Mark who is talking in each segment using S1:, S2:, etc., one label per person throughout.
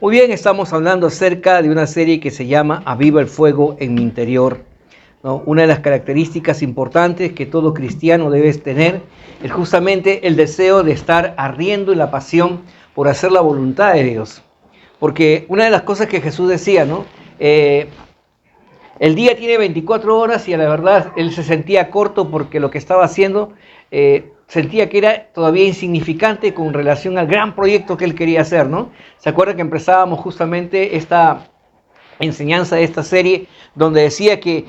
S1: Muy bien, estamos hablando acerca de una serie que se llama Aviva el fuego en mi interior, ¿no? Una de las características importantes que todo cristiano debe tener es justamente el deseo de estar ardiendo en la pasión por hacer la voluntad de Dios. Porque una de las cosas que Jesús decía, ¿no? El día tiene 24 horas y a la verdad él se sentía corto porque lo que estaba haciendo sentía que era todavía insignificante con relación al gran proyecto que él quería hacer, ¿no? ¿Se acuerdan que empezábamos justamente esta enseñanza de esta serie donde decía que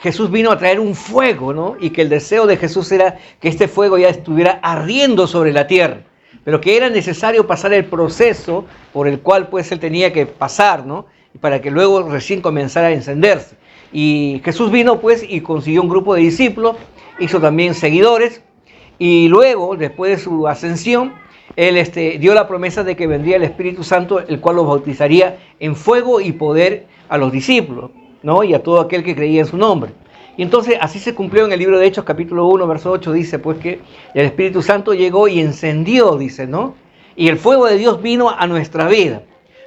S1: Jesús vino a traer un fuego, ¿no? Y que el deseo de Jesús era que este fuego ya estuviera ardiendo sobre la tierra, pero que era necesario pasar el proceso por el cual pues él tenía que pasar, ¿no? Y para que luego recién comenzara a encenderse. Y Jesús vino pues y consiguió un grupo de discípulos, hizo también seguidores, y luego, después de su ascensión, él dio la promesa de que vendría el Espíritu Santo, el cual los bautizaría en fuego y poder a los discípulos, ¿no? Y a todo aquel que creía en su nombre. Y entonces así se cumplió en el libro de Hechos, capítulo 1, verso 8, dice pues que el Espíritu Santo llegó y encendió, dice, ¿no? Y el fuego de Dios vino a nuestra vida.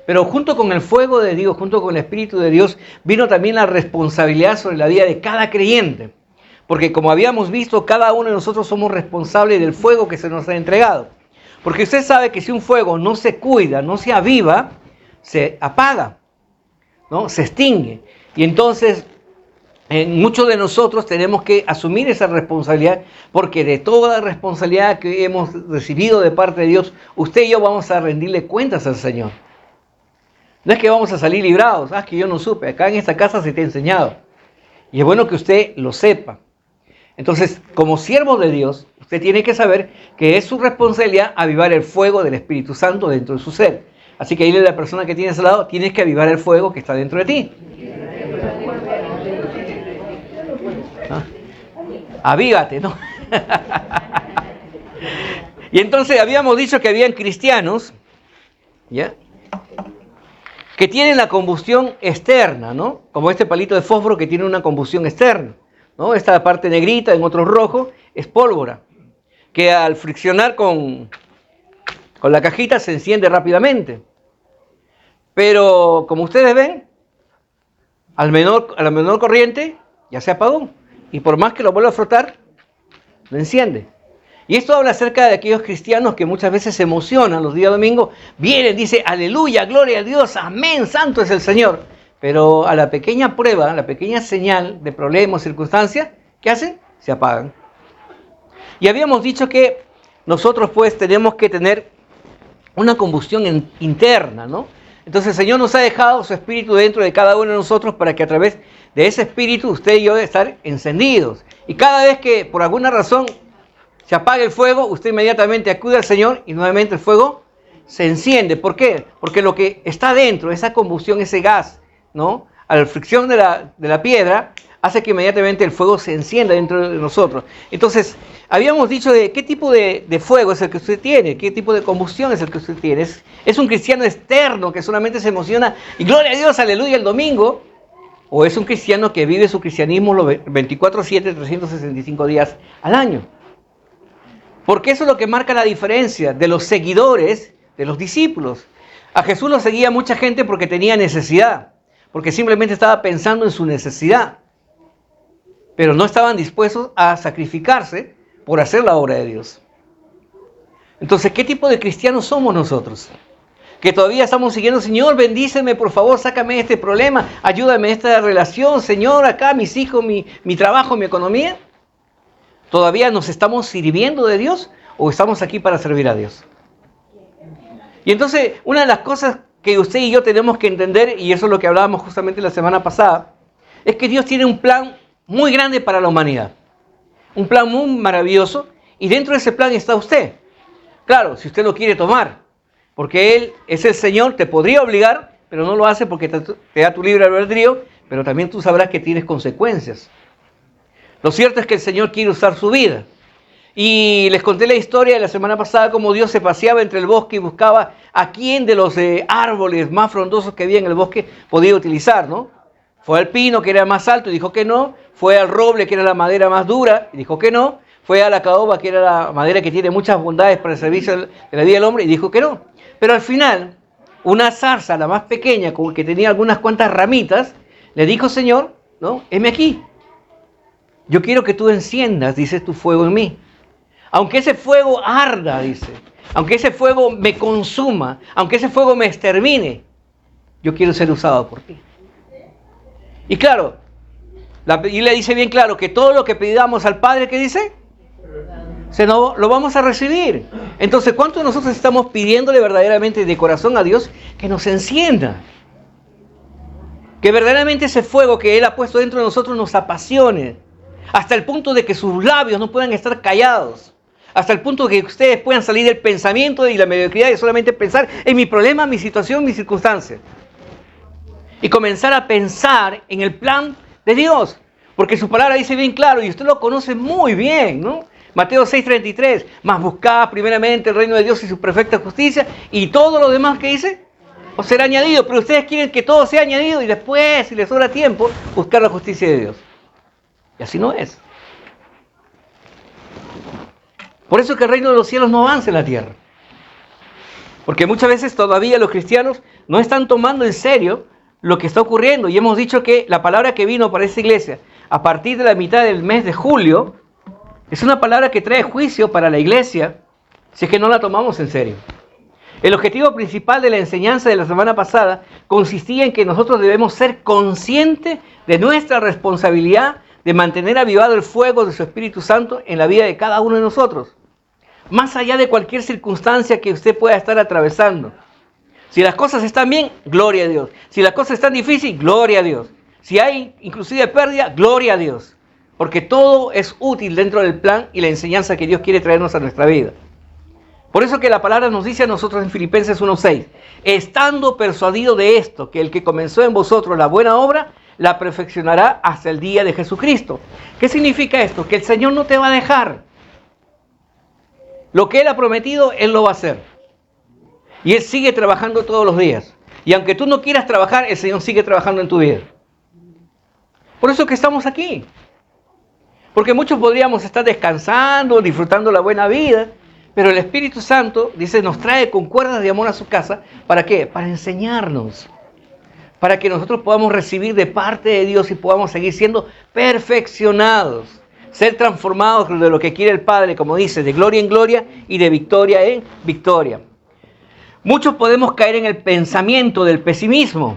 S1: Pero junto con el fuego de Dios, junto con el Espíritu de Dios, vino también la responsabilidad sobre la vida de cada creyente. Porque como habíamos visto, cada uno de nosotros somos responsables del fuego que se nos ha entregado. Porque usted sabe que si un fuego no se cuida, no se aviva, se apaga, ¿no? Se extingue. Y entonces, muchos de nosotros tenemos que asumir esa responsabilidad, porque de toda la responsabilidad que hemos recibido de parte de Dios, usted y yo vamos a rendirle cuentas al Señor. No es que vamos a salir librados, que yo no supe, acá en esta casa se te ha enseñado. Y es bueno que usted lo sepa. Entonces, como siervo de Dios, usted tiene que saber que es su responsabilidad avivar el fuego del Espíritu Santo dentro de su ser. Así que dile a la persona que tienes al lado, tienes que avivar el fuego que está dentro de ti. Avívate, ¿no? Y entonces habíamos dicho que habían cristianos, ¿ya?, que tienen la combustión externa, ¿no? Como este palito de fósforo que tiene una combustión externa, ¿no? Esta parte negrita, en otros rojo, es pólvora, que al friccionar con la cajita se enciende rápidamente. Pero como ustedes ven, a la menor corriente ya se apagó. Y por más que lo vuelva a frotar, lo enciende. Y esto habla acerca de aquellos cristianos que muchas veces se emocionan los días domingos, vienen, dicen, aleluya, gloria a Dios, amén, santo es el Señor. Pero a la pequeña prueba, a la pequeña señal de problemas, circunstancias, ¿qué hacen? Se apagan. Y habíamos dicho que nosotros pues tenemos que tener una combustión interna, ¿no? Entonces el Señor nos ha dejado su espíritu dentro de cada uno de nosotros para que a través de ese espíritu usted y yo deben estar encendidos. Y cada vez que por alguna razón se apaga el fuego, usted inmediatamente acude al Señor y nuevamente el fuego se enciende. ¿Por qué? Porque lo que está dentro, esa combustión, ese gas, ¿no?, a la fricción de la piedra, hace que inmediatamente el fuego se encienda dentro de nosotros. Entonces, habíamos dicho de qué tipo de fuego es el que usted tiene, qué tipo de combustión es el que usted tiene. ¿Es un cristiano externo que solamente se emociona y gloria a Dios, aleluya, el domingo? ¿O es un cristiano que vive su cristianismo los 24/7, 365 días al año? Porque eso es lo que marca la diferencia de los seguidores de los discípulos. A Jesús lo seguía mucha gente porque tenía necesidad, porque simplemente estaba pensando en su necesidad. Pero no estaban dispuestos a sacrificarse por hacer la obra de Dios. Entonces, ¿qué tipo de cristianos somos nosotros? Que todavía estamos siguiendo, Señor, bendíceme, por favor, sácame este problema, ayúdame en esta relación, Señor, acá, mis hijos, mi trabajo, mi economía. ¿Todavía nos estamos sirviendo de Dios o estamos aquí para servir a Dios? Y entonces, una de las cosas que usted y yo tenemos que entender, y eso es lo que hablábamos justamente la semana pasada, es que Dios tiene un plan muy grande para la humanidad. Un plan muy maravilloso, y dentro de ese plan está usted. Claro, si usted lo quiere tomar, porque Él es el Señor, te podría obligar, pero no lo hace porque te da tu libre albedrío, pero también tú sabrás que tienes consecuencias. Lo cierto es que el Señor quiere usar su vida. Y les conté la historia de la semana pasada, cómo Dios se paseaba entre el bosque y buscaba a quién de los árboles más frondosos que había en el bosque podía utilizar, ¿no? Fue al pino, que era más alto, y dijo que no. Fue al roble, que era la madera más dura, y dijo que no. Fue a la caoba, que era la madera que tiene muchas bondades para el servicio de la vida del hombre, y dijo que no. Pero al final, una zarza, la más pequeña, como que tenía algunas cuantas ramitas, le dijo, Señor, ¿no? Heme aquí. Yo quiero que tú enciendas, dice, tu fuego en mí. Aunque ese fuego arda, dice, aunque ese fuego me consuma, aunque ese fuego me extermine, yo quiero ser usado por ti. Y claro, la Biblia dice bien claro que todo lo que pidamos al Padre, ¿qué dice? Lo vamos a recibir. Entonces, ¿cuánto nosotros estamos pidiéndole verdaderamente de corazón a Dios que nos encienda? Que verdaderamente ese fuego que Él ha puesto dentro de nosotros nos apasione, hasta el punto de que sus labios no puedan estar callados, hasta el punto de que ustedes puedan salir del pensamiento y la mediocridad de solamente pensar en mi problema, mi situación, mi circunstancia, y comenzar a pensar en el plan de Dios, porque su palabra dice bien claro, y usted lo conoce muy bien, ¿no? Mateo 6:33, mas buscad primeramente el reino de Dios y su perfecta justicia, y todo lo demás que dice, os será añadido. Pero ustedes quieren que todo sea añadido y después, si les sobra tiempo, buscar la justicia de Dios. Y así no es. Por eso es que el reino de los cielos no avanza en la tierra. Porque muchas veces todavía los cristianos no están tomando en serio lo que está ocurriendo. Y hemos dicho que la palabra que vino para esta iglesia a partir de la mitad del mes de julio es una palabra que trae juicio para la iglesia si es que no la tomamos en serio. El objetivo principal de la enseñanza de la semana pasada consistía en que nosotros debemos ser conscientes de nuestra responsabilidad de mantener avivado el fuego de su Espíritu Santo en la vida de cada uno de nosotros, más allá de cualquier circunstancia que usted pueda estar atravesando. Si las cosas están bien, gloria a Dios. Si las cosas están difíciles, gloria a Dios. Si hay inclusive pérdida, gloria a Dios. Porque todo es útil dentro del plan y la enseñanza que Dios quiere traernos a nuestra vida. Por eso que la palabra nos dice a nosotros en Filipenses 1:6, estando persuadido de esto, que el que comenzó en vosotros la buena obra, la perfeccionará hasta el día de Jesucristo. ¿Qué significa esto? Que el Señor no te va a dejar. Lo que Él ha prometido, Él lo va a hacer. Y Él sigue trabajando todos los días. Y aunque tú no quieras trabajar, el Señor sigue trabajando en tu vida. Por eso que estamos aquí. Porque muchos podríamos estar descansando, disfrutando la buena vida, pero el Espíritu Santo, dice, nos trae con cuerdas de amor a su casa. ¿Para qué? Para enseñarnos. Para que nosotros podamos recibir de parte de Dios y podamos seguir siendo perfeccionados. Ser transformados de lo que quiere el Padre, como dice, de gloria en gloria y de victoria en victoria. Muchos podemos caer en el pensamiento del pesimismo.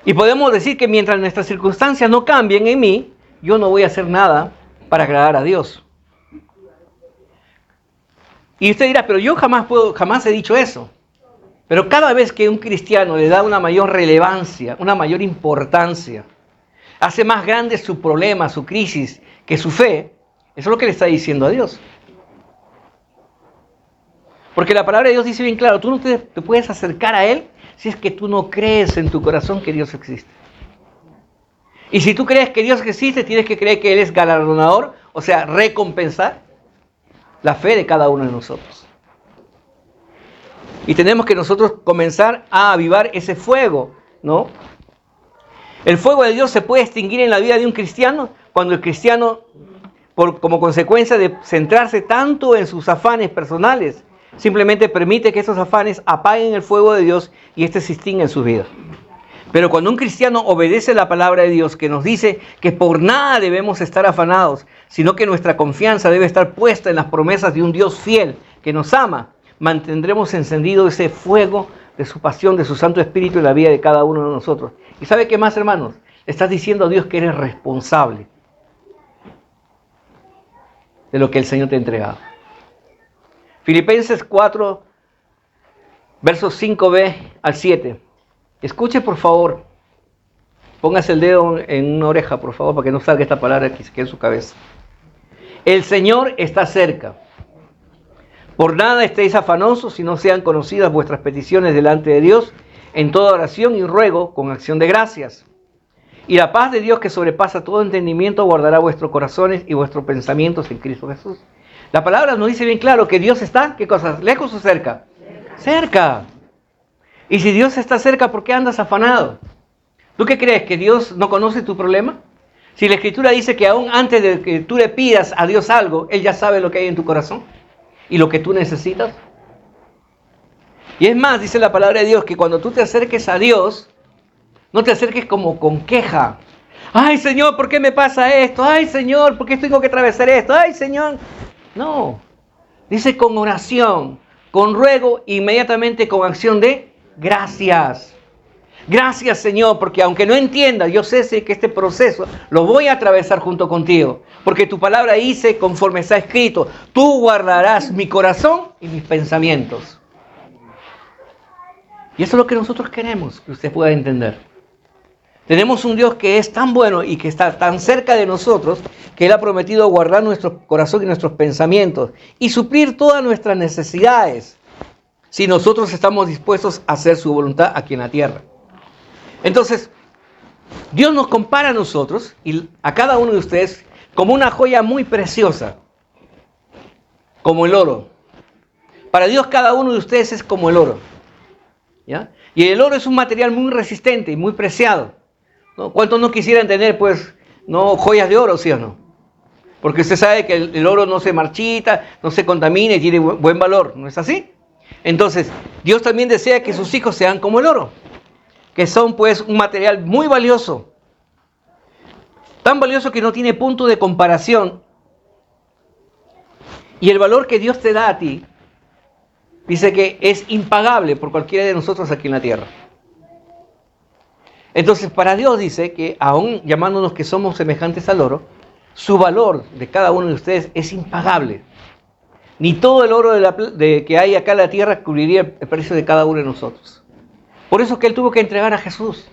S1: Y podemos decir que mientras nuestras circunstancias no cambien en mí, yo no voy a hacer nada para agradar a Dios. Y usted dirá, pero yo jamás he dicho eso. Pero cada vez que un cristiano le da una mayor relevancia, una mayor importancia, hace más grande su problema, su crisis, que su fe, eso es lo que le está diciendo a Dios. Porque la palabra de Dios dice bien claro, tú no te puedes acercar a Él si es que tú no crees en tu corazón que Dios existe. Y si tú crees que Dios existe, tienes que creer que Él es galardonador, o sea, recompensar la fe de cada uno de nosotros. Y tenemos que nosotros comenzar a avivar ese fuego, ¿no? El fuego de Dios se puede extinguir en la vida de un cristiano cuando el cristiano, como consecuencia de centrarse tanto en sus afanes personales, simplemente permite que esos afanes apaguen el fuego de Dios y éste se extinga en su vida. Pero cuando un cristiano obedece la palabra de Dios, que nos dice que por nada debemos estar afanados, sino que nuestra confianza debe estar puesta en las promesas de un Dios fiel que nos ama, mantendremos encendido ese fuego de su pasión, de su Santo Espíritu en la vida de cada uno de nosotros. ¿Y sabe qué más, hermanos? Le estás diciendo a Dios que eres responsable de lo que el Señor te ha entregado. Filipenses 4, versos 5b al 7. Escuche, por favor. Póngase el dedo en una oreja, por favor, para que no salga esta palabra que se quede en su cabeza. El Señor está cerca. Por nada estéis afanosos, si no sean conocidas vuestras peticiones delante de Dios, en toda oración y ruego con acción de gracias. Y la paz de Dios, que sobrepasa todo entendimiento, guardará vuestros corazones y vuestros pensamientos en Cristo Jesús. La palabra nos dice bien claro que Dios está, ¿qué cosas? ¿Lejos o cerca? Cerca. Y si Dios está cerca, ¿por qué andas afanado? ¿Tú qué crees? ¿Que Dios no conoce tu problema? Si la Escritura dice que aún antes de que tú le pidas a Dios algo, Él ya sabe lo que hay en tu corazón y lo que tú necesitas. Y es más, dice la palabra de Dios, que cuando tú te acerques a Dios, no te acerques como con queja. Ay, Señor, ¿por qué me pasa esto? Ay, Señor, ¿por qué tengo que atravesar esto? Ay, Señor. No. Dice con oración, con ruego, inmediatamente con acción de gracias. Gracias, Señor, porque aunque no entienda, yo sé que este proceso lo voy a atravesar junto contigo. Porque tu palabra dice, conforme está escrito, tú guardarás mi corazón y mis pensamientos. Y eso es lo que nosotros queremos, que usted pueda entender. Tenemos un Dios que es tan bueno y que está tan cerca de nosotros, que Él ha prometido guardar nuestro corazón y nuestros pensamientos y suplir todas nuestras necesidades, si nosotros estamos dispuestos a hacer su voluntad aquí en la tierra. Entonces, Dios nos compara a nosotros y a cada uno de ustedes como una joya muy preciosa, como el oro. Para Dios cada uno de ustedes es como el oro, ¿ya? Y el oro es un material muy resistente y muy preciado, ¿no? ¿Cuántos no quisieran tener, pues, no joyas de oro, sí o no? Porque usted sabe que el oro no se marchita, no se contamina y tiene buen valor, ¿no es así? Entonces, Dios también desea que sus hijos sean como el oro, que son, pues, un material muy valioso, tan valioso que no tiene punto de comparación. Y el valor que Dios te da a ti, dice que es impagable por cualquiera de nosotros aquí en la tierra. Entonces, para Dios dice que, aún llamándonos que somos semejantes al oro, su valor de cada uno de ustedes es impagable. Ni todo el oro que hay acá en la tierra cubriría el precio de cada uno de nosotros. Por eso es que Él tuvo que entregar a Jesús,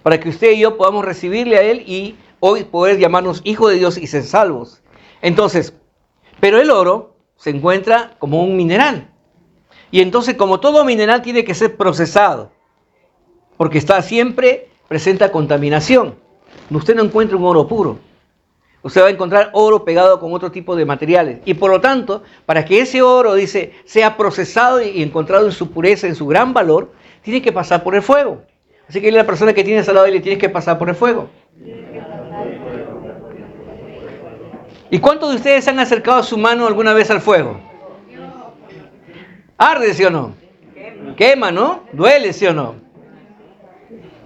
S1: para que usted y yo podamos recibirle a Él y hoy poder llamarnos hijos de Dios y ser salvos. Entonces, pero el oro se encuentra como un mineral. Y entonces, como todo mineral, tiene que ser procesado, porque presenta contaminación. Usted no encuentra un oro puro. Usted va a encontrar oro pegado con otro tipo de materiales. Y por lo tanto, para que ese oro, dice, sea procesado y encontrado en su pureza, en su gran valor, tiene que pasar por el fuego. Así que la persona que tienes al lado, le tienes que pasar por el fuego. ¿Y cuántos de ustedes han acercado su mano alguna vez al fuego? ¿Arde, sí o no? Quema, ¿no? Duele, ¿sí o no?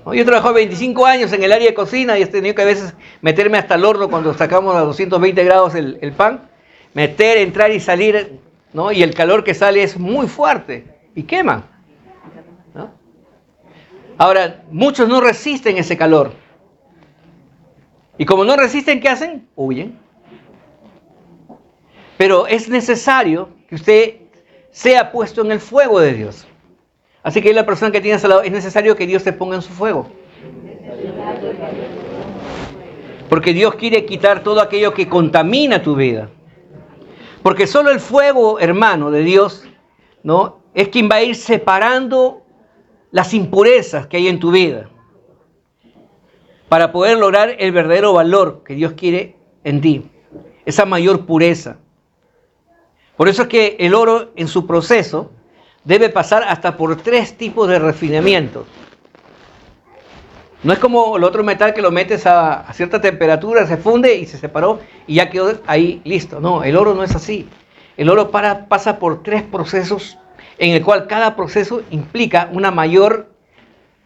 S1: Yo he trabajado 25 años en el área de cocina y he tenido que a veces meterme hasta el horno cuando sacamos a 220 grados el pan. Meter, entrar y salir, ¿no? Y el calor que sale es muy fuerte y quema, ¿no? Ahora, muchos no resisten ese calor. Y como no resisten, ¿qué hacen? Huyen. Pero es necesario que usted sea puesto en el fuego de Dios. Así que la persona que tienes al lado, es necesario que Dios te ponga en su fuego. Porque Dios quiere quitar todo aquello que contamina tu vida. Porque solo el fuego, hermano, de Dios, ¿no?, es quien va a ir separando las impurezas que hay en tu vida, para poder lograr el verdadero valor que Dios quiere en ti, esa mayor pureza. Por eso es que el oro, en su proceso, debe pasar hasta por 3 tipos de refinamiento. No es como el otro metal que lo metes a cierta temperatura, se funde y se separó y ya quedó ahí listo. No, el oro no es así. El oro pasa por 3 procesos, en el cual cada proceso implica una mayor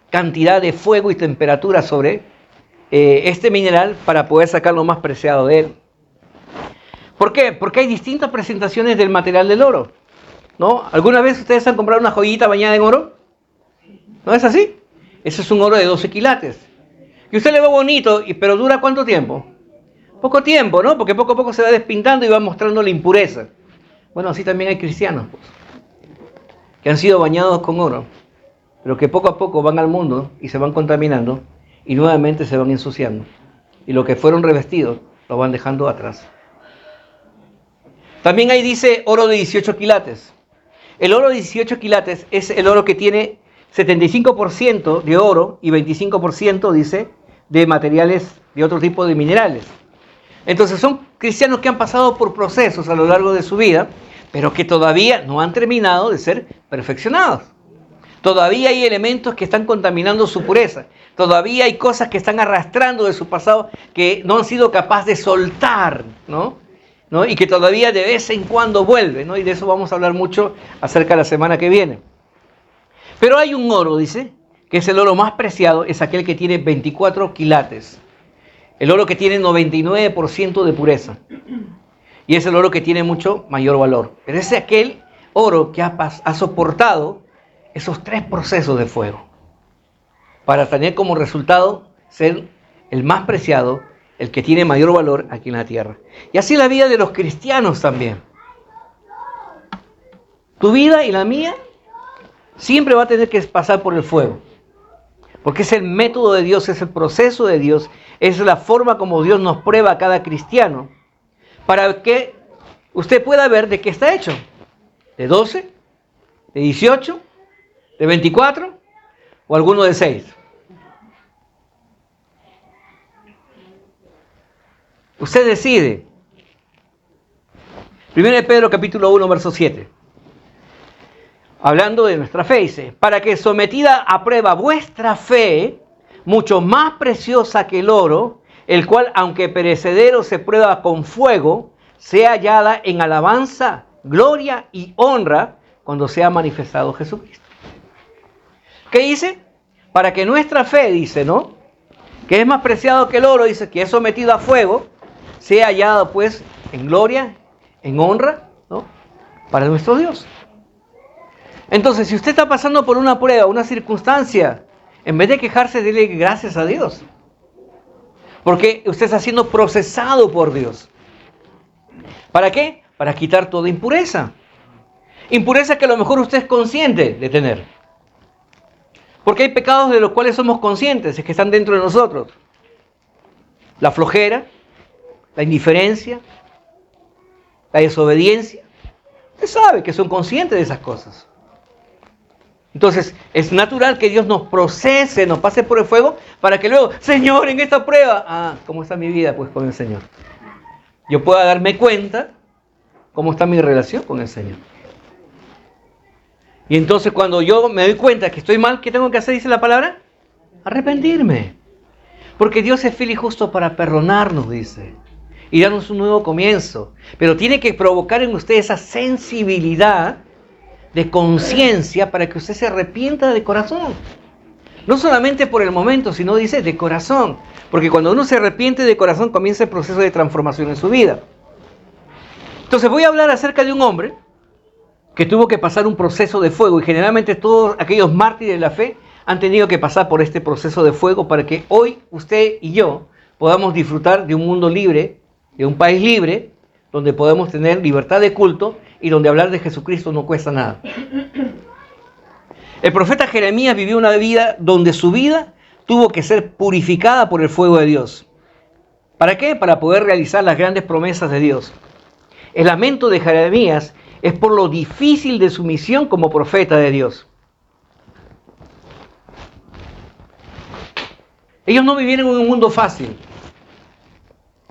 S1: cantidad de fuego y temperatura sobre este mineral para poder sacar lo más preciado de él. ¿Por qué? Porque hay distintas presentaciones del material del oro, ¿no? ¿Alguna vez ustedes han comprado una joyita bañada en oro? ¿No es así? Ese es un oro de 12 quilates. Y usted le ve bonito, pero ¿dura cuánto tiempo? Poco tiempo, ¿no? Porque poco a poco se va despintando y va mostrando la impureza. Bueno, así también hay cristianos, pues, que han sido bañados con oro, pero que poco a poco van al mundo y se van contaminando y nuevamente se van ensuciando. Y lo que fueron revestidos lo van dejando atrás. También ahí dice oro de 18 quilates. El oro de 18 quilates es el oro que tiene 75% de oro y 25%, dice, de materiales, de otro tipo de minerales. Entonces son cristianos que han pasado por procesos a lo largo de su vida, pero que todavía no han terminado de ser perfeccionados. Todavía hay elementos que están contaminando su pureza. Todavía hay cosas que están arrastrando de su pasado que no han sido capaces de soltar, ¿no? Y que todavía de vez en cuando vuelve, ¿no? Y de eso vamos a hablar mucho acerca de la semana que viene. Pero hay un oro, dice, que es el oro más preciado, es aquel que tiene 24 quilates. El oro que tiene 99% de pureza. Y es el oro que tiene mucho mayor valor. Pero es aquel oro que ha soportado esos 3 procesos de fuego. Para tener como resultado ser el más preciado, el que tiene mayor valor aquí en la tierra. Y así la vida de los cristianos también. Tu vida y la mía siempre va a tener que pasar por el fuego. Porque es el método de Dios, es el proceso de Dios, es la forma como Dios nos prueba a cada cristiano para que usted pueda ver de qué está hecho. ¿De 12? ¿De 18? ¿De 24? ¿O alguno de 6? Usted decide. 1 Pedro capítulo 1, verso 7. Hablando de nuestra fe, dice, para que sometida a prueba vuestra fe, mucho más preciosa que el oro, el cual, aunque perecedero se prueba con fuego, sea hallada en alabanza, gloria y honra cuando sea manifestado Jesucristo. ¿Qué dice? Para que nuestra fe, dice, ¿no? Que es más preciado que el oro, dice, que es sometido a fuego, sea hallado pues en gloria, en honra, ¿no? Para nuestro Dios. Entonces, si usted está pasando por una prueba, una circunstancia, en vez de quejarse, dile gracias a Dios. Porque usted está siendo procesado por Dios. ¿Para qué? Para quitar toda impureza. Impureza que a lo mejor usted es consciente de tener. Porque hay pecados de los cuales somos conscientes, es que están dentro de nosotros. La flojera, la indiferencia, la desobediencia. Usted sabe que son conscientes de esas cosas. Entonces, es natural que Dios nos procese, nos pase por el fuego, para que luego, Señor, en esta prueba, ¿cómo está mi vida? Pues con el Señor. Yo pueda darme cuenta cómo está mi relación con el Señor. Y entonces cuando yo me doy cuenta que estoy mal, ¿qué tengo que hacer? Dice la palabra, arrepentirme. Porque Dios es fiel y justo para perdonarnos, dice, y darnos un nuevo comienzo. Pero tiene que provocar en usted esa sensibilidad de conciencia para que usted se arrepienta de corazón. No solamente por el momento, sino dice de corazón. Porque cuando uno se arrepiente de corazón comienza el proceso de transformación en su vida. Entonces voy a hablar acerca de un hombre que tuvo que pasar un proceso de fuego. Y generalmente todos aquellos mártires de la fe han tenido que pasar por este proceso de fuego para que hoy usted y yo podamos disfrutar de un mundo libre, de un país libre, donde podemos tener libertad de culto y donde hablar de Jesucristo no cuesta nada. El profeta Jeremías vivió una vida donde su vida tuvo que ser purificada por el fuego de Dios. ¿Para qué? Para poder realizar las grandes promesas de Dios. El lamento de Jeremías es por lo difícil de su misión como profeta de Dios. Ellos no vivieron en un mundo fácil.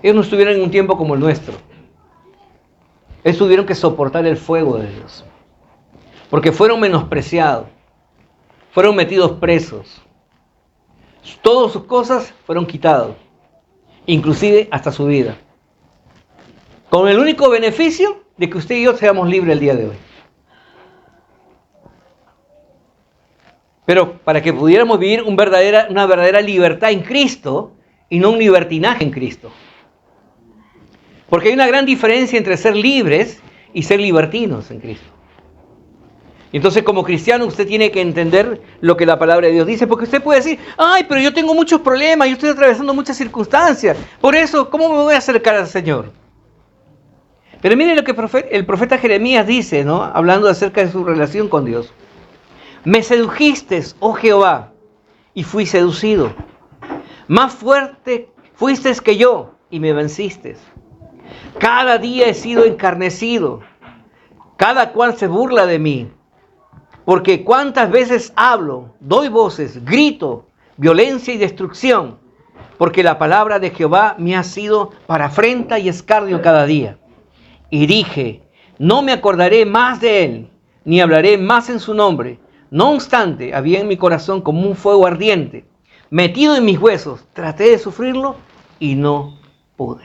S1: Ellos no estuvieron en un tiempo como el nuestro. Ellos tuvieron que soportar el fuego de Dios. Porque fueron menospreciados. Fueron metidos presos. Todas sus cosas fueron quitadas. Inclusive hasta su vida. Con el único beneficio de que usted y yo seamos libres el día de hoy. Pero para que pudiéramos vivir una verdadera libertad en Cristo y no un libertinaje en Cristo. Porque hay una gran diferencia entre ser libres y ser libertinos en Cristo. Y entonces como cristiano usted tiene que entender lo que la palabra de Dios dice. Porque usted puede decir, ay, pero yo tengo muchos problemas, yo estoy atravesando muchas circunstancias. Por eso, ¿cómo me voy a acercar al Señor? Pero miren lo que el profeta Jeremías dice, ¿no? Hablando acerca de su relación con Dios. Me sedujiste, oh Jehová, y fui seducido. Más fuerte fuiste que yo, y me venciste. Cada día he sido encarnecido. Cada cual se burla de mí. Porque cuántas veces hablo, doy voces, grito, violencia y destrucción. Porque la palabra de Jehová me ha sido para afrenta y escarnio cada día. Y dije, no me acordaré más de él, ni hablaré más en su nombre. No obstante, había en mi corazón como un fuego ardiente, metido en mis huesos. Traté de sufrirlo y no pude.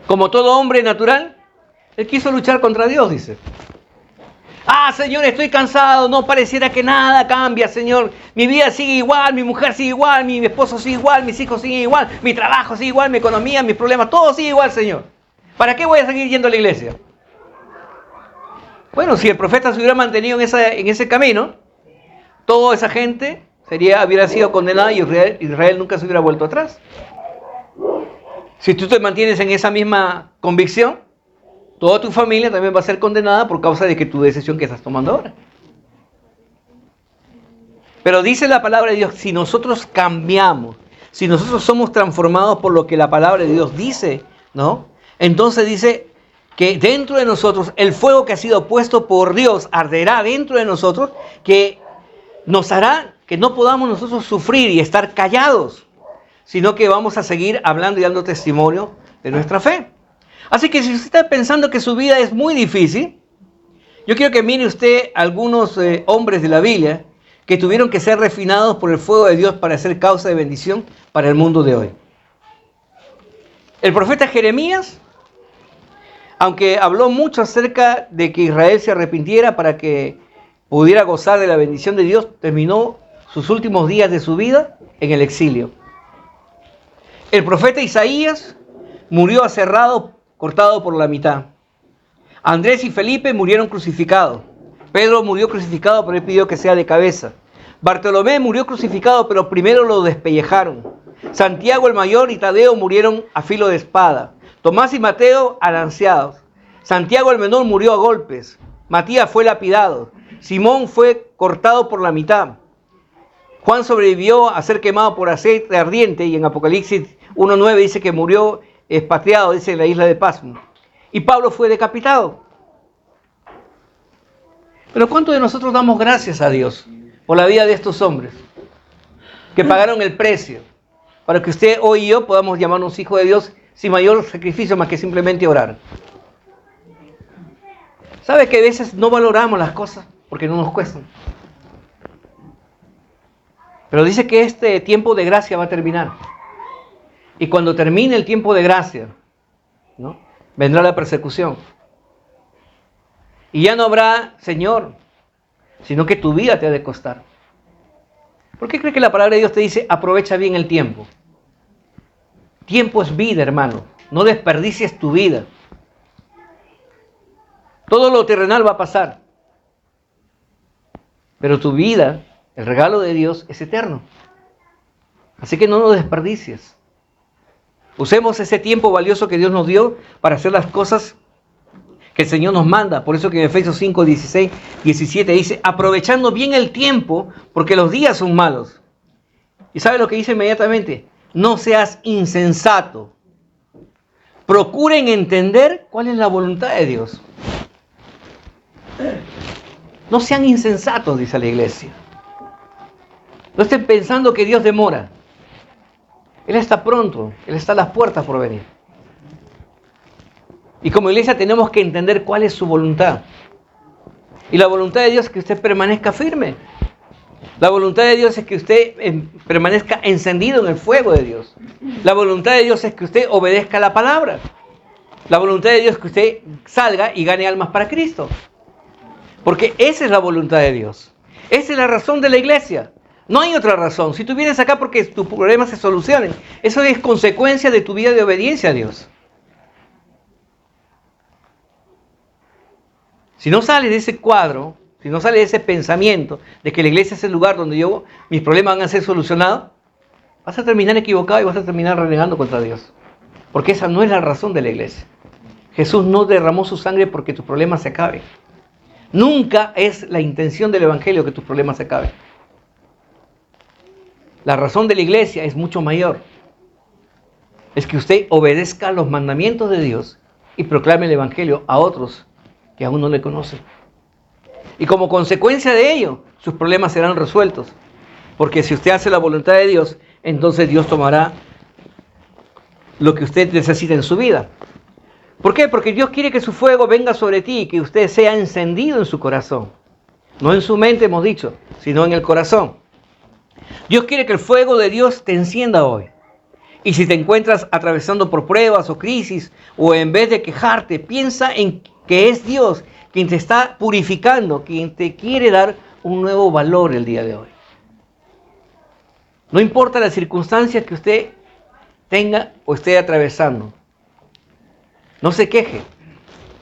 S1: Como todo hombre natural, él quiso luchar contra Dios, dice. Señor, estoy cansado, no pareciera que nada cambia, Señor. Mi vida sigue igual, mi mujer sigue igual, mi esposo sigue igual, mis hijos siguen igual, mi trabajo sigue igual, mi economía, mis problemas, todo sigue igual, Señor. ¿Para qué voy a seguir yendo a la iglesia? Bueno, si el profeta se hubiera mantenido en ese camino, toda esa gente hubiera sido condenada y Israel nunca se hubiera vuelto atrás. Si tú te mantienes en esa misma convicción, toda tu familia también va a ser condenada por causa de que tu decisión que estás tomando ahora. Pero dice la palabra de Dios, si nosotros cambiamos, si nosotros somos transformados por lo que la palabra de Dios dice, ¿no? Entonces dice que dentro de nosotros el fuego que ha sido puesto por Dios arderá dentro de nosotros, que nos hará que no podamos nosotros sufrir y estar callados, sino que vamos a seguir hablando y dando testimonio de nuestra fe. Así que si usted está pensando que su vida es muy difícil, yo quiero que mire usted algunos hombres de la Biblia que tuvieron que ser refinados por el fuego de Dios para ser causa de bendición para el mundo de hoy. El profeta Jeremías, aunque habló mucho acerca de que Israel se arrepintiera para que pudiera gozar de la bendición de Dios, terminó sus últimos días de su vida en el exilio. El profeta Isaías murió aserrado, cortado por la mitad. Andrés y Felipe murieron crucificados. Pedro murió crucificado, pero él pidió que sea de cabeza. Bartolomé murió crucificado, pero primero lo despellejaron. Santiago el mayor y Tadeo murieron a filo de espada. Tomás y Mateo alanceados. Santiago el menor murió a golpes. Matías fue lapidado. Simón fue cortado por la mitad. Juan sobrevivió a ser quemado por aceite ardiente y en Apocalipsis 1:9 dice que murió expatriado, dice, en la isla de Pasmo. Y Pablo fue decapitado. Pero ¿cuántos de nosotros damos gracias a Dios por la vida de estos hombres que pagaron el precio para que usted hoy y yo podamos llamarnos hijos de Dios sin mayor sacrificio más que simplemente orar? ¿Sabe que a veces no valoramos las cosas porque no nos cuestan? Pero dice que este tiempo de gracia va a terminar. Y cuando termine el tiempo de gracia, ¿no?, vendrá la persecución. Y ya no habrá Señor, sino que tu vida te ha de costar. ¿Por qué crees que la palabra de Dios te dice aprovecha bien el tiempo? Tiempo es vida, hermano. No desperdicies tu vida. Todo lo terrenal va a pasar. Pero tu vida, el regalo de Dios, es eterno. Así que no lo desperdicies. Usemos ese tiempo valioso que Dios nos dio para hacer las cosas que el Señor nos manda. Por eso que en Efesios 5, 16, 17 dice, aprovechando bien el tiempo, porque los días son malos. ¿Y sabe lo que dice inmediatamente? No seas insensato. Procuren entender cuál es la voluntad de Dios. No sean insensatos, dice la iglesia. No estén pensando que Dios demora. Él está pronto, Él está a las puertas por venir. Y como iglesia tenemos que entender cuál es su voluntad. Y la voluntad de Dios es que usted permanezca firme. La voluntad de Dios es que usted permanezca encendido en el fuego de Dios. La voluntad de Dios es que usted obedezca la palabra. La voluntad de Dios es que usted salga y gane almas para Cristo. Porque esa es la voluntad de Dios. Esa es la razón de la iglesia. No hay otra razón. Si tú vienes acá porque tus problemas se solucionen, eso es consecuencia de tu vida de obediencia a Dios. Si no sales de ese cuadro, si no sales de ese pensamiento de que la iglesia es el lugar donde mis problemas van a ser solucionados, vas a terminar equivocado y vas a terminar renegando contra Dios. Porque esa no es la razón de la iglesia. Jesús no derramó su sangre porque tus problemas se acaben. Nunca es la intención del evangelio que tus problemas se acaben. La razón de la iglesia es mucho mayor. Es que usted obedezca los mandamientos de Dios y proclame el evangelio a otros que aún no le conocen. Y como consecuencia de ello, sus problemas serán resueltos. Porque si usted hace la voluntad de Dios, entonces Dios tomará lo que usted necesita en su vida. ¿Por qué? Porque Dios quiere que su fuego venga sobre ti y que usted sea encendido en su corazón. No en su mente, hemos dicho, sino en el corazón. Dios quiere que el fuego de Dios te encienda hoy. Y si te encuentras atravesando por pruebas o crisis, o en vez de quejarte, piensa en que es Dios quien te está purificando, quien te quiere dar un nuevo valor el día de hoy. No importa las circunstancias que usted tenga o esté atravesando. No se queje.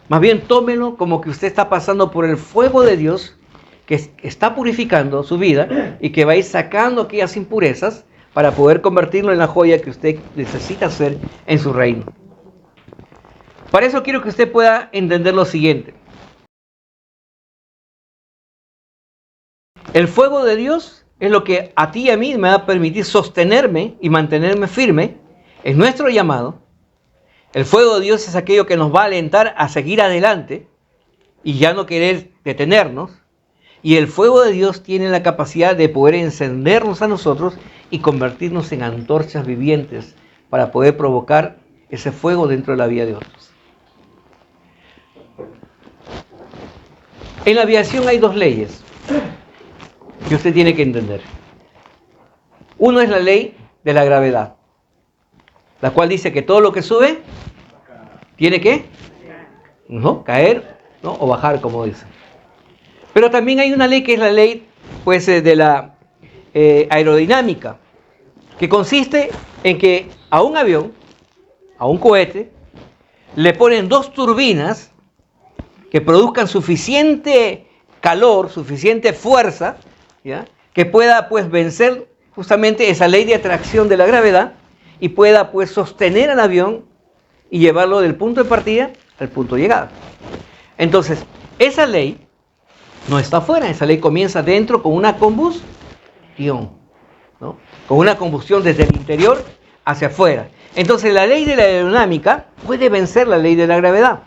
S1: Más bien tómelo como que usted está pasando por el fuego de Dios que está purificando su vida y que va a ir sacando aquellas impurezas para poder convertirlo en la joya que usted necesita ser en su reino. Para eso quiero que usted pueda entender lo siguiente. El fuego de Dios es lo que a ti y a mí me va a permitir sostenerme y mantenerme firme en nuestro llamado. El fuego de Dios es aquello que nos va a alentar a seguir adelante y ya no querer detenernos. Y el fuego de Dios tiene la capacidad de poder encendernos a nosotros y convertirnos en antorchas vivientes para poder provocar ese fuego dentro de la vida de otros. En la aviación hay dos leyes que usted tiene que entender. Uno es la ley de la gravedad, la cual dice que todo lo que sube tiene que caer, ¿no? O bajar, como dice. Pero también hay una ley que es la ley pues, de la aerodinámica, que consiste en que a un avión, a un cohete, le ponen dos turbinas que produzcan suficiente calor, suficiente fuerza, ¿ya? Que pueda pues vencer justamente esa ley de atracción de la gravedad y pueda pues sostener al avión y llevarlo del punto de partida al punto de llegada. Entonces, esa ley no está afuera, esa ley comienza dentro con una combustión, ¿no? Con una combustión desde el interior hacia afuera. Entonces, la ley de la aerodinámica puede vencer la ley de la gravedad.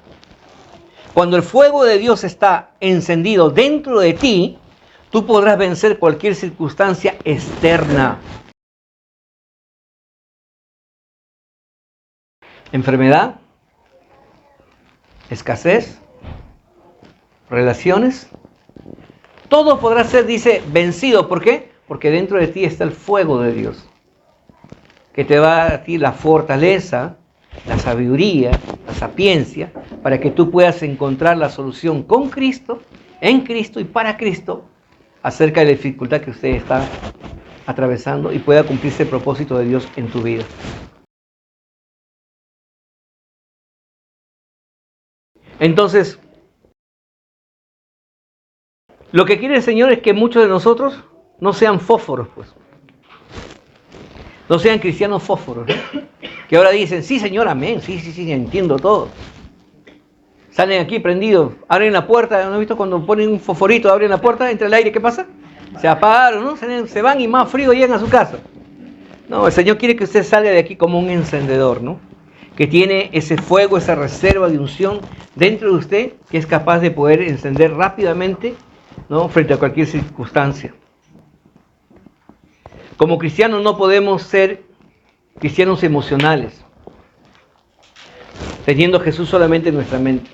S1: Cuando el fuego de Dios está encendido dentro de ti, tú podrás vencer cualquier circunstancia externa. Enfermedad, escasez, relaciones, todo podrá ser, dice, vencido. ¿Por qué? Porque dentro de ti está el fuego de Dios, que te va a dar a ti la fortaleza, la sabiduría, la sapiencia, para que tú puedas encontrar la solución con Cristo, en Cristo y para Cristo, acerca de la dificultad que usted está atravesando y pueda cumplirse el propósito de Dios en tu vida. Entonces, lo que quiere el Señor es que muchos de nosotros no sean fósforos, pues. No sean cristianos fósforos, ¿no? Que ahora dicen, sí Señor, amén, sí, entiendo todo. Salen aquí prendidos, abren la puerta, ¿no he visto cuando ponen un fosforito, abren la puerta, entra el aire, ¿qué pasa? Se apagaron, ¿no? Se van y más frío llegan a su casa. No, el Señor quiere que usted salga de aquí como un encendedor, ¿no? Que tiene ese fuego, esa reserva de unción dentro de usted, que es capaz de poder encender rápidamente, ¿no? Frente a cualquier circunstancia. Como cristianos no podemos ser cristianos emocionales, teniendo a Jesús solamente en nuestra mente.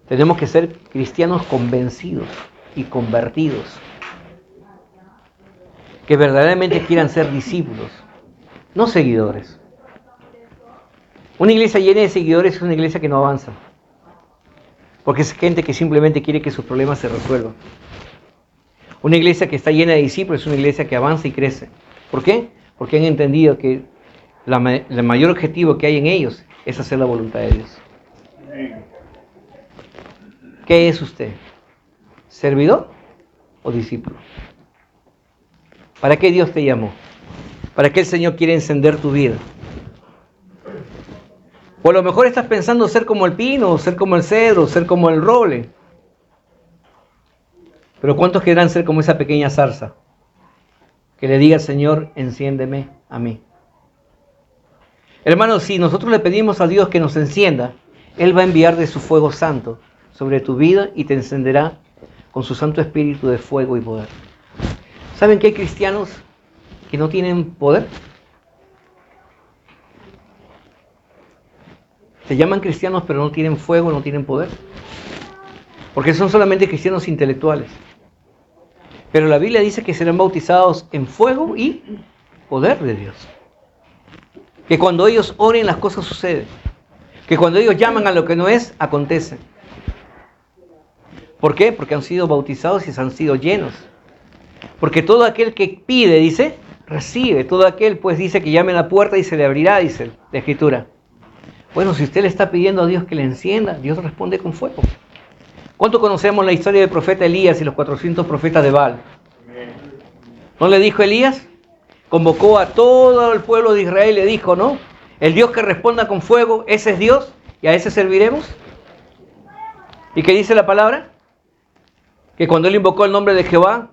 S1: Tenemos que ser cristianos convencidos y convertidos, que verdaderamente quieran ser discípulos, no seguidores. Una iglesia llena de seguidores es una iglesia que no avanza, porque es gente que simplemente quiere que sus problemas se resuelvan. Una iglesia que está llena de discípulos es una iglesia que avanza y crece. ¿Por qué? Porque han entendido que el mayor objetivo que hay en ellos es hacer la voluntad de Dios. ¿Qué es usted? ¿Servidor o discípulo? ¿Para qué Dios te llamó? ¿Para qué el Señor quiere encender tu vida? O a lo mejor estás pensando ser como el pino, ser como el cedro, ser como el roble. Pero ¿cuántos querrán ser como esa pequeña zarza? Que le diga, Señor, enciéndeme a mí. Hermanos, si nosotros le pedimos a Dios que nos encienda, Él va a enviar de su fuego santo sobre tu vida y te encenderá con su Santo Espíritu de fuego y poder. ¿Saben que hay cristianos que no tienen poder? Se llaman cristianos pero no tienen fuego, no tienen poder. Porque son solamente cristianos intelectuales. Pero la Biblia dice que serán bautizados en fuego y poder de Dios. Que cuando ellos oren las cosas suceden. Que cuando ellos llaman a lo que no es, acontece. ¿Por qué? Porque han sido bautizados y se han sido llenos. Porque todo aquel que pide, dice, recibe. Todo aquel, pues, dice que llame a la puerta y se le abrirá, dice la Escritura. Bueno, si usted le está pidiendo a Dios que le encienda, Dios responde con fuego. ¿Cuánto conocemos la historia del profeta Elías y los 400 profetas de Baal? ¿No le dijo Elías? Convocó a todo el pueblo de Israel y le dijo, ¿no? El Dios que responda con fuego, ese es Dios y a ese serviremos. ¿Y qué dice la palabra? Que cuando él invocó el nombre de Jehová,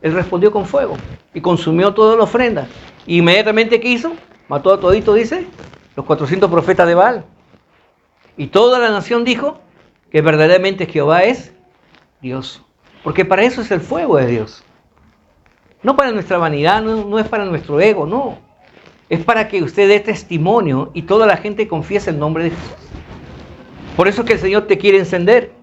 S1: él respondió con fuego y consumió toda la ofrenda. Y inmediatamente, ¿qué hizo? Mató a todito, dice, los 400 profetas de Baal. Y toda la nación dijo que verdaderamente Jehová es Dios. Porque para eso es el fuego de Dios. No para nuestra vanidad, no es para nuestro ego, no. Es para que usted dé testimonio y toda la gente confiese el nombre de Jesús. Por eso es que el Señor te quiere encender.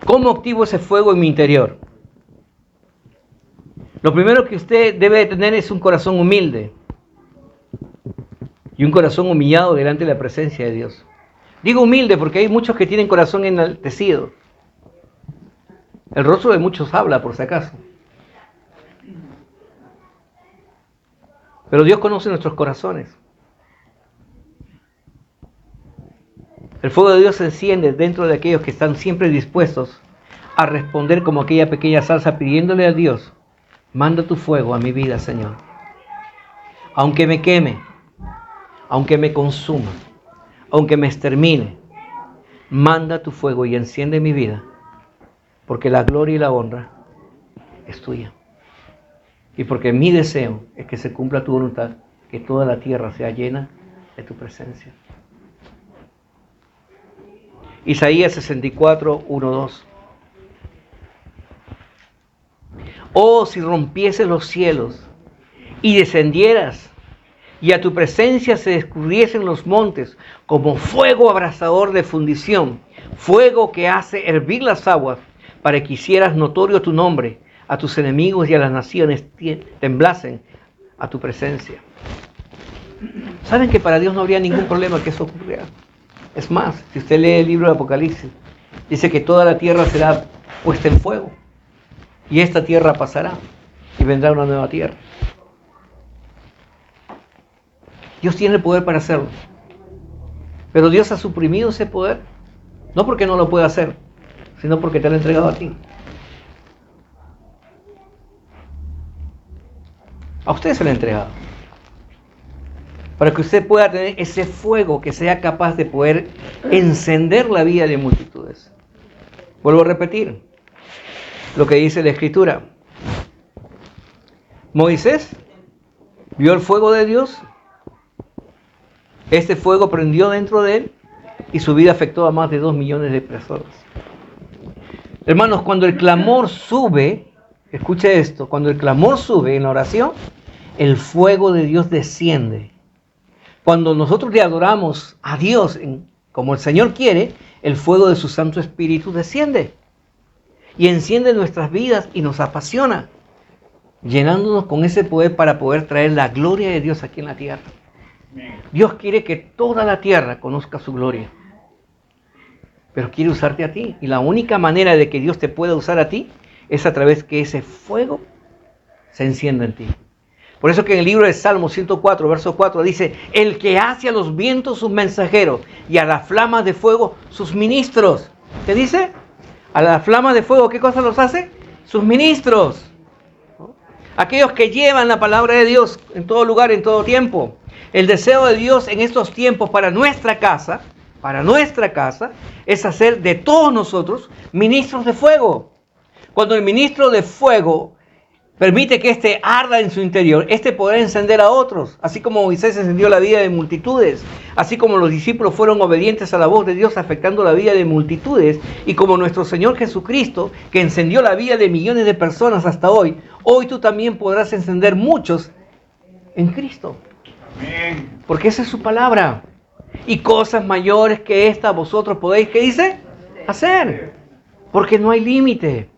S1: ¿Cómo activo ese fuego en mi interior? Lo primero que usted debe tener es un corazón humilde y un corazón humillado delante de la presencia de Dios. Digo humilde porque hay muchos que tienen corazón enaltecido. El rostro de muchos habla, por si acaso. Pero Dios conoce nuestros corazones. El fuego de Dios se enciende dentro de aquellos que están siempre dispuestos a responder como aquella pequeña zarza pidiéndole a Dios, manda tu fuego a mi vida, Señor. Aunque me queme, aunque me consuma, aunque me extermine, manda tu fuego y enciende mi vida, porque la gloria y la honra es tuya. Y porque mi deseo es que se cumpla tu voluntad, que toda la tierra sea llena de tu presencia. Isaías 64, 1, 2. Oh, si rompieses los cielos y descendieras, y a tu presencia se descubriesen los montes como fuego abrasador de fundición, fuego que hace hervir las aguas, para que hicieras notorio tu nombre, a tus enemigos y a las naciones temblasen a tu presencia. ¿Saben que para Dios no habría ningún problema que eso ocurriera? Es más, si usted lee el libro de Apocalipsis, dice que toda la tierra será puesta en fuego. Y esta tierra pasará y vendrá una nueva tierra. Dios tiene el poder para hacerlo. Pero Dios ha suprimido ese poder, no porque no lo pueda hacer, sino porque te lo ha entregado a ti. A usted se lo ha entregado. Para que usted pueda tener ese fuego que sea capaz de poder encender la vida de multitudes. Vuelvo a repetir lo que dice la Escritura. Moisés vio el fuego de Dios. Este fuego prendió dentro de él y su vida afectó a más de 2 millones de personas. Hermanos, cuando el clamor sube, escuche esto, cuando el clamor sube en la oración, el fuego de Dios desciende. Cuando nosotros le adoramos a Dios como el Señor quiere, el fuego de su Santo Espíritu desciende y enciende nuestras vidas y nos apasiona, llenándonos con ese poder para poder traer la gloria de Dios aquí en la tierra. Dios quiere que toda la tierra conozca su gloria, pero quiere usarte a ti. Y la única manera de que Dios te pueda usar a ti es a través que ese fuego se encienda en ti. Por eso que en el libro de Salmos 104, verso 4 dice: el que hace a los vientos sus mensajeros y a las flamas de fuego sus ministros. ¿Qué dice? A las flamas de fuego, ¿qué cosa los hace? Sus ministros. Aquellos que llevan la palabra de Dios en todo lugar, en todo tiempo. El deseo de Dios en estos tiempos para nuestra casa, es hacer de todos nosotros ministros de fuego. Cuando el ministro de fuego permite que éste arda en su interior, éste podrá encender a otros, así como Moisés encendió la vida de multitudes, así como los discípulos fueron obedientes a la voz de Dios afectando la vida de multitudes, y como nuestro Señor Jesucristo, que encendió la vida de millones de personas hasta hoy, hoy tú también podrás encender muchos en Cristo. Amén. Porque esa es su palabra. Y cosas mayores que esta vosotros podéis, ¿qué dice? Hacer. Porque no hay límite.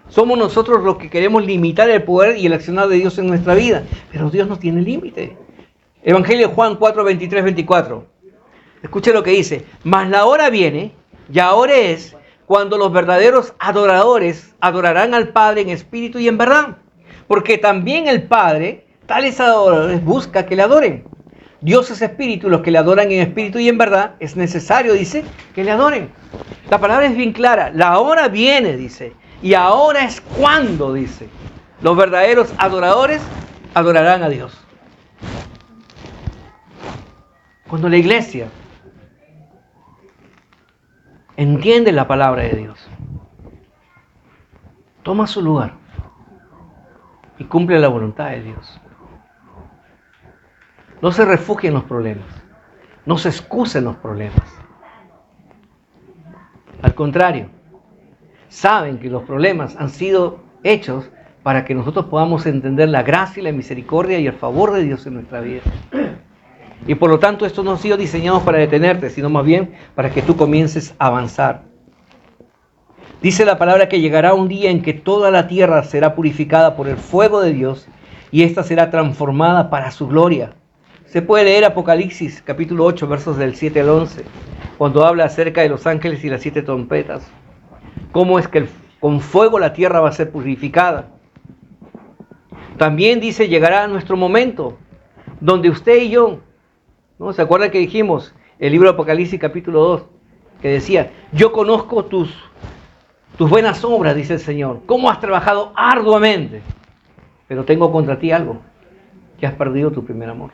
S1: Somos nosotros los que queremos limitar el poder y el accionar de Dios en nuestra vida. Pero Dios no tiene límite. Evangelio de Juan 4, 23, 24. Escuche lo que dice. Mas la hora viene, y ahora es, cuando los verdaderos adoradores adorarán al Padre en espíritu y en verdad. Porque también el Padre, tales adoradores, busca que le adoren. Dios es espíritu, los que le adoran en espíritu y en verdad, es necesario, dice, que le adoren. La palabra es bien clara. La hora viene, dice. Y ahora es cuando, dice. Los verdaderos adoradores adorarán a Dios. Cuando la iglesia entiende la palabra de Dios, toma su lugar y cumple la voluntad de Dios. No se refugie en los problemas, no se excuse en los problemas. Al contrario, saben que los problemas han sido hechos para que nosotros podamos entender la gracia y la misericordia y el favor de Dios en nuestra vida. Y por lo tanto, estos no han sido diseñados para detenerte, sino más bien para que tú comiences a avanzar. Dice la palabra que llegará un día en que toda la tierra será purificada por el fuego de Dios y ésta será transformada para su gloria. Se puede leer Apocalipsis capítulo 8, versos del 7 al 11, cuando habla acerca de los ángeles y las 7 trompetas. Cómo es que con fuego la tierra va a ser purificada. También dice, llegará nuestro momento, donde usted y yo, ¿no? ¿Se acuerdan que dijimos el libro de Apocalipsis capítulo 2? Que decía, yo conozco tus buenas obras, dice el Señor. Cómo has trabajado arduamente. Pero tengo contra ti algo, que has perdido tu primer amor.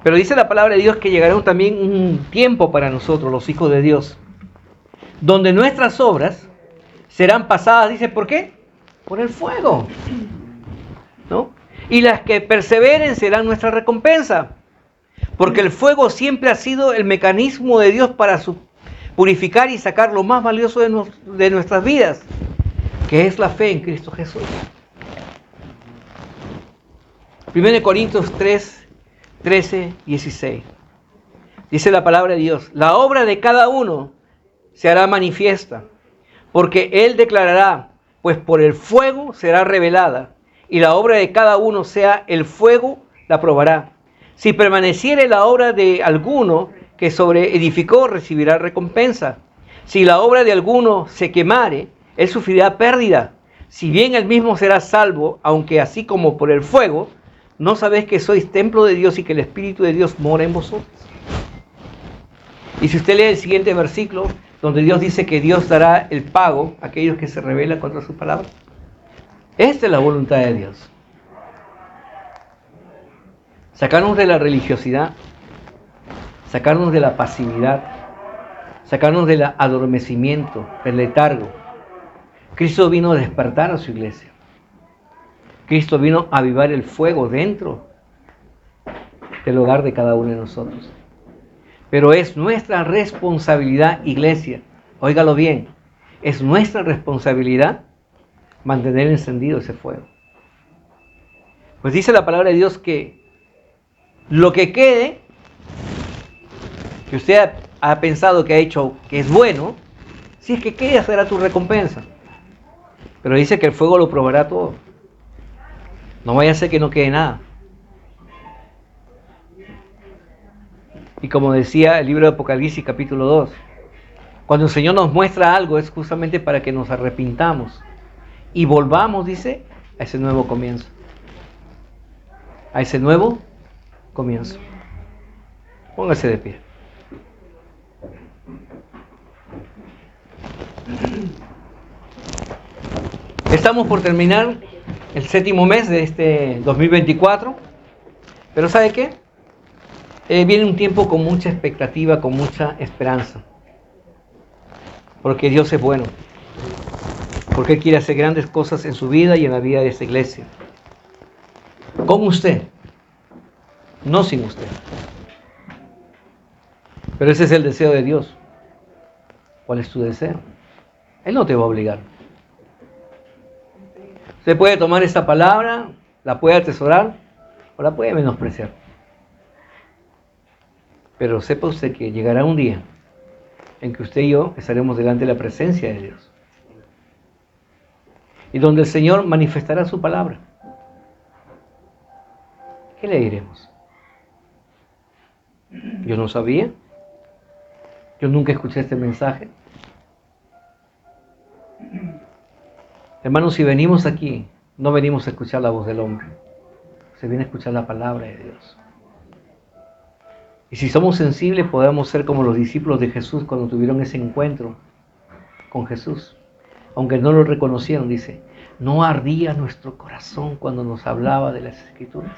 S1: Pero dice la palabra de Dios que llegará también un tiempo para nosotros, los hijos de Dios, donde nuestras obras serán pasadas, dice, ¿por qué? Por el fuego, ¿no? Y las que perseveren serán nuestra recompensa. Porque el fuego siempre ha sido el mecanismo de Dios para purificar y sacar lo más valioso de nuestras vidas, que es la fe en Cristo Jesús. 1 Corintios 3, 13, 16. Dice la palabra de Dios, la obra de cada uno se hará manifiesta, porque Él declarará, pues por el fuego será revelada, y la obra de cada uno sea el fuego, la probará. Si permaneciere la obra de alguno que sobreedificó, recibirá recompensa. Si la obra de alguno se quemare, él sufrirá pérdida. Si bien él mismo será salvo, aunque así como por el fuego, ¿no sabéis que sois templo de Dios y que el Espíritu de Dios mora en vosotros? Y si usted lee el siguiente versículo, donde Dios dice que Dios dará el pago a aquellos que se rebelan contra su palabra. Esta es la voluntad de Dios. Sacarnos de la religiosidad, sacarnos de la pasividad, sacarnos del adormecimiento, del letargo. Cristo vino a despertar a su iglesia. Cristo vino a avivar el fuego dentro del hogar de cada uno de nosotros. Pero es nuestra responsabilidad, iglesia, óigalo bien, es nuestra responsabilidad mantener encendido ese fuego. Pues dice la palabra de Dios que lo que quede, que usted ha pensado que ha hecho que es bueno, si es que quede, será tu recompensa. Pero dice que el fuego lo probará todo. No vaya a ser que no quede nada. Y como decía el libro de Apocalipsis capítulo 2, cuando el Señor nos muestra algo es justamente para que nos arrepintamos y volvamos, dice, a ese nuevo comienzo. A ese nuevo comienzo. Póngase de pie. Estamos por terminar el 7º mes de este 2024, pero ¿sabe qué? Viene un tiempo con mucha expectativa, con mucha esperanza, porque Dios es bueno, porque Él quiere hacer grandes cosas en su vida y en la vida de esta iglesia. Con usted, no sin usted. Pero ese es el deseo de Dios. ¿Cuál es tu deseo? Él no te va a obligar. Usted puede tomar esta palabra, la puede atesorar o la puede menospreciar. Pero sepa usted que llegará un día en que usted y yo estaremos delante de la presencia de Dios. Y donde el Señor manifestará su palabra. ¿Qué le diremos? Yo no sabía. Yo nunca escuché este mensaje. Hermanos, si venimos aquí, no venimos a escuchar la voz del hombre. Se viene a escuchar la palabra de Dios. Y si somos sensibles, podemos ser como los discípulos de Jesús cuando tuvieron ese encuentro con Jesús. Aunque no lo reconocieron, dice, no ardía nuestro corazón cuando nos hablaba de las Escrituras.